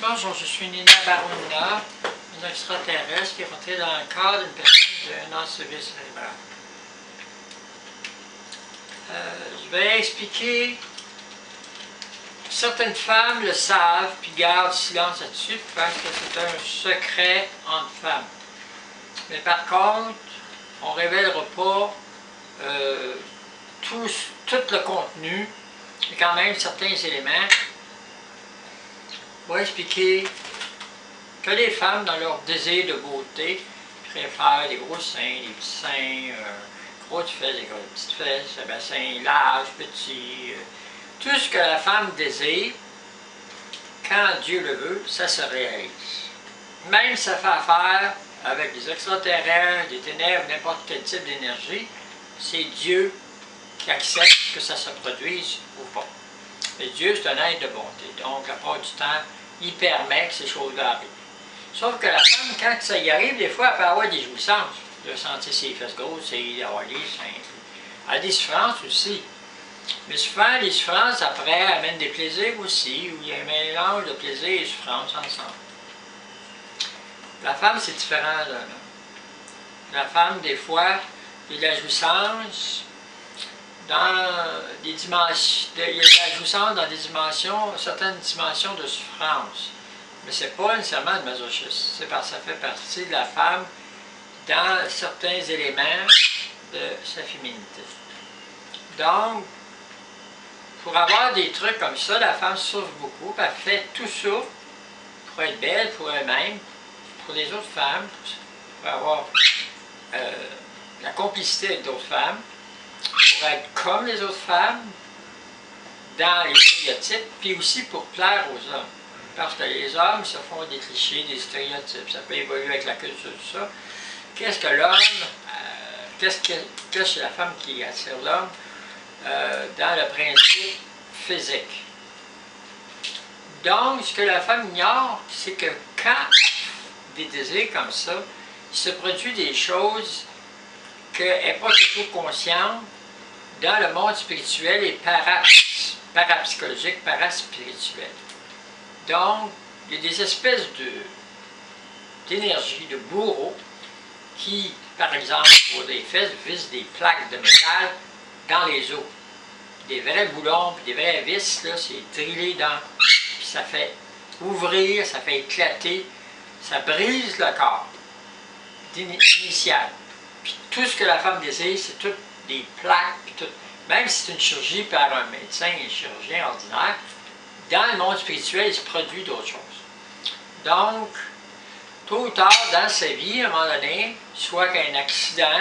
Bonjour, je suis Nina Barumina, une extraterrestre qui est rentrée dans le corps d'une personne d'un ACV cérébral. Je vais expliquer, certaines femmes le savent puis gardent silence là-dessus parce que c'est un secret entre femmes. Mais par contre, on ne révélera pas tout le contenu, mais quand même certains éléments. On va expliquer que les femmes, dans leur désir de beauté, préfèrent des gros seins, des petits seins, grosses fesses, des petites fesses, un bassin large, petit. Tout ce que la femme désire, quand Dieu le veut, ça se réalise. Même si ça fait affaire avec des extraterrestres, des ténèbres, n'importe quel type d'énergie, c'est Dieu qui accepte que ça se produise ou pas. Et Dieu, c'est un être de bonté. Donc, la part du temps, il permet que ces choses-là arrivent. Sauf que la femme, quand ça y arrive, des fois, elle peut avoir des jouissances. De sentir ses fesses grosses, d'avoir les seins. Elle a des souffrances aussi. Mais souvent, les souffrances, après, amènent des plaisirs aussi, où il y a un mélange de plaisir et de souffrance ensemble. La femme, c'est différent de l'homme. La femme, des fois, il y a de la jouissance dans des dimensions, il y a de la jouissance dans des dimensions, certaines dimensions de souffrance. Mais ce n'est pas nécessairement le masochisme, c'est parce que ça fait partie de la femme dans certains éléments de sa féminité. Donc, pour avoir des trucs comme ça, la femme souffre beaucoup, elle fait tout ça pour être belle pour elle-même, pour les autres femmes, pour avoir la complicité avec d'autres femmes, pour être comme les autres femmes dans les stéréotypes, puis aussi pour plaire aux hommes. Parce que les hommes se font des clichés, des stéréotypes, ça peut évoluer avec la culture, tout ça. Qu'est-ce que l'homme, qu'est-ce que la femme qui attire l'homme dans le principe physique? Donc, ce que la femme ignore, c'est que quand des désirs comme ça, il se produit des choses qu'elle n'est pas toujours consciente dans le monde spirituel et parapsychologique, paraspirituel. Donc, il y a des espèces d'énergie, de bourreaux, qui, par exemple, pour des fesses, visent des plaques de métal dans les os. Des vrais boulons, puis des vraies vis, là, c'est drillé dans, puis ça fait ouvrir, ça fait éclater, ça brise le corps initial. Puis tout ce que la femme désire, c'est toutes des plaques, puis tout. Même si c'est une chirurgie par un médecin et un chirurgien ordinaire, dans le monde spirituel, il se produit d'autres choses. Donc, tôt ou tard, dans sa vie, à un moment donné, soit qu'il y a un accident,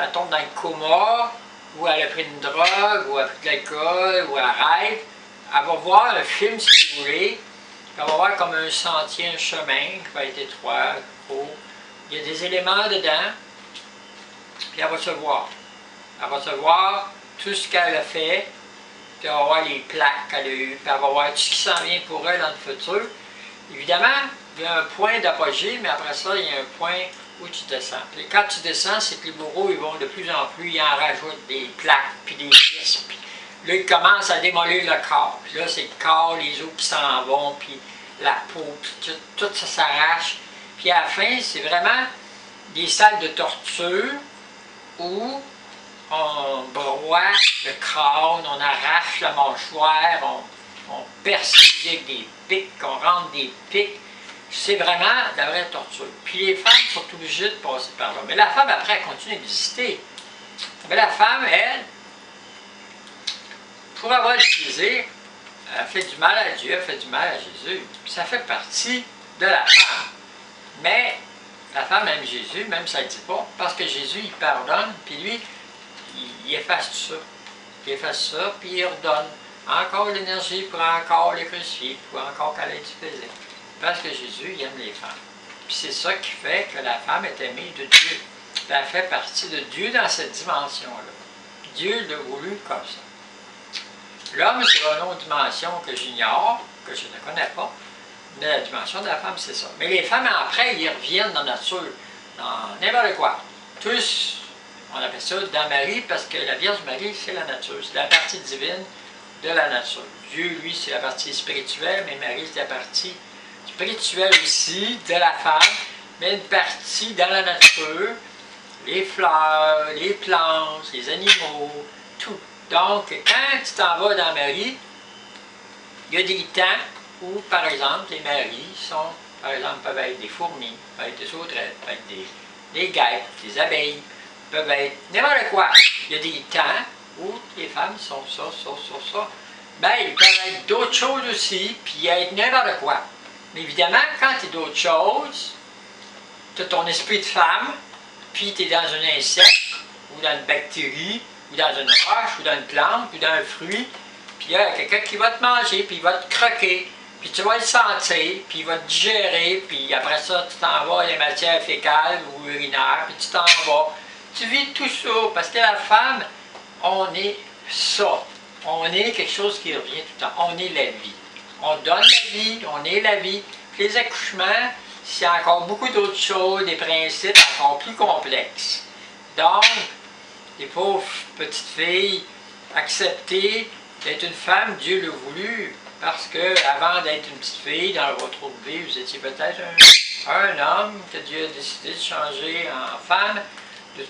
elle tombe dans le coma, ou elle a pris une drogue, ou elle a pris de l'alcool, ou elle rêve, elle va voir un film, si vous voulez, elle va voir comme un sentier, un chemin, qui va être étroit, haut. Il y a des éléments dedans, puis elle va se voir. Elle va se voir tout ce qu'elle a fait, puis elle va voir les plaques qu'elle a eues, puis elle va voir tout ce qui s'en vient pour elle dans le futur. Évidemment, il y a un point d'apogée, mais après ça, il y a un point où tu descends. Puis quand tu descends, c'est que les bourreaux, ils vont de plus en plus, ils en rajoutent des plaques, puis des vis, puis là, ils commencent à démolir le corps. Puis là, c'est le corps, les os qui s'en vont, puis la peau, puis tout ça s'arrache. Puis à la fin, c'est vraiment des salles de torture où on broie le crâne, on arrache la mâchoire, on perce les yeux avec des pics, on rentre des pics. C'est vraiment de la vraie torture. Puis les femmes sont obligées de passer par là. Mais la femme, après, elle continue d'exister. Mais la femme, elle, pour avoir le plaisir, elle fait du mal à Dieu, elle fait du mal à Jésus. Puis ça fait partie de la femme. Mais la femme aime Jésus, même si elle ne le dit pas, parce que Jésus, il pardonne, puis lui, il efface tout ça. Il efface ça, puis il redonne encore l'énergie pour encore les crucifier, pour encore qu'elle ait du plaisir. Parce que Jésus, il aime les femmes. Puis c'est ça qui fait que la femme est aimée de Dieu. Puis elle fait partie de Dieu dans cette dimension-là. Dieu l'a voulu comme ça. L'homme, c'est une autre dimension que j'ignore, que je ne connais pas. Mais la dimension de la femme, c'est ça. Mais les femmes, après, ils reviennent dans la nature, dans n'importe quoi. Tous, on appelle ça dans Marie, parce que la Vierge Marie, c'est la nature. C'est la partie divine de la nature. Dieu, lui, c'est la partie spirituelle, mais Marie, c'est la partie spirituelle aussi de la femme, mais une partie dans la nature, les fleurs, les plantes, les animaux, tout. Donc, quand tu t'en vas dans Marie, il y a des temps où, par exemple, les maris sont, par exemple, peuvent être des fourmis, peuvent être des sauterelles, peuvent être des guêpes, des abeilles, peuvent être n'importe quoi. Il y a des temps où les femmes sont ça. Ben, ils peuvent être d'autres choses aussi, puis être n'importe quoi. Mais évidemment, quand tu es d'autres choses, tu as ton esprit de femme, puis tu es dans un insecte, ou dans une bactérie, ou dans une roche, ou dans une plante, ou dans un fruit, puis il y a quelqu'un qui va te manger, puis il va te croquer, puis tu vas le sentir, puis il va te digérer, puis après ça, tu t'en vas à les matières fécales ou urinaires, puis tu t'en vas. Tu vis tout ça, parce que la femme, on est ça. On est quelque chose qui revient tout le temps. On est la vie. On donne la vie, on est la vie. Puis les accouchements, c'est encore beaucoup d'autres choses, des principes encore plus complexes. Donc, les pauvres petites filles, accepter d'être une femme, Dieu l'a voulu, parce que avant d'être une petite fille, dans votre autre vie, vous étiez peut-être un homme que Dieu a décidé de changer en femme,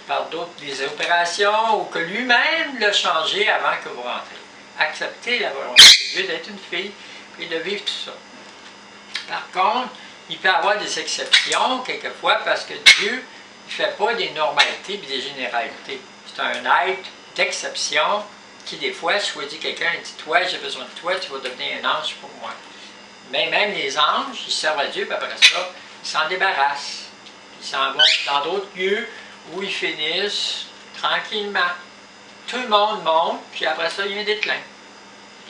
par d'autres des opérations, ou que lui-même l'a changé avant que vous rentrez. Accepter la volonté de Dieu d'être une fille, et de vivre tout ça. Par contre, il peut y avoir des exceptions, quelquefois, parce que Dieu ne fait pas des normalités et des généralités. C'est un être d'exception qui, des fois, choisit quelqu'un et dit « Toi, j'ai besoin de toi, tu vas devenir un ange pour moi. » Mais même les anges, ils servent à Dieu, puis après ça, ils s'en débarrassent. Ils s'en vont dans d'autres lieux où ils finissent tranquillement. Tout le monde monte, puis après ça, il y a un déclin.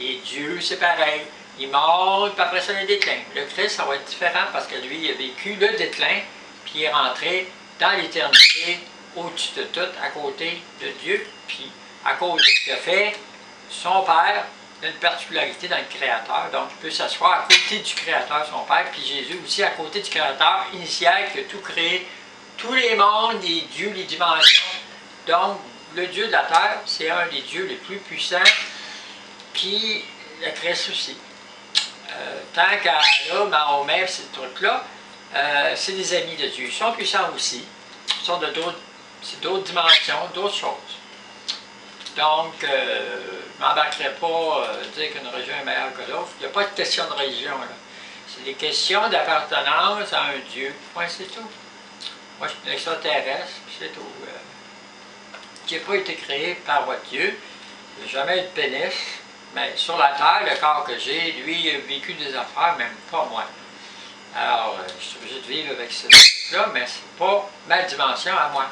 Et Dieu, c'est pareil. Il monte, puis après ça, il y a un déclin. Le Christ, ça va être différent parce que lui, il a vécu le déclin, puis il est rentré dans l'éternité, au-dessus de tout, à côté de Dieu, puis à cause de ce qu'il a fait, son Père a une particularité dans le Créateur, donc il peut s'asseoir à côté du Créateur, son Père, puis Jésus aussi à côté du Créateur initial qui a tout créé, tous les mondes, les dieux, les dimensions. Donc, le Dieu de la terre, c'est un des dieux les plus puissants, puis le Christ aussi. Tant qu'à là, Mahomet, ces trucs-là, c'est des amis de Dieu. Ils sont puissants aussi. Ils sont de d'autres dimensions, d'autres choses. Donc, je ne m'embarquerai pas à dire qu'une religion est meilleure que l'autre. Il n'y a pas de question de religion, là. C'est des questions d'appartenance à un Dieu. Ouais, c'est tout. Moi, je suis un extraterrestre, puis c'est tout. Qui n'a pas été créé par votre Dieu. Il n'a jamais eu de pénis. Mais sur la terre, le corps que j'ai, lui, il a vécu des affaires, même pas moi. Alors, je suis obligé de vivre avec ce truc-là, mais c'est pas ma dimension à moi.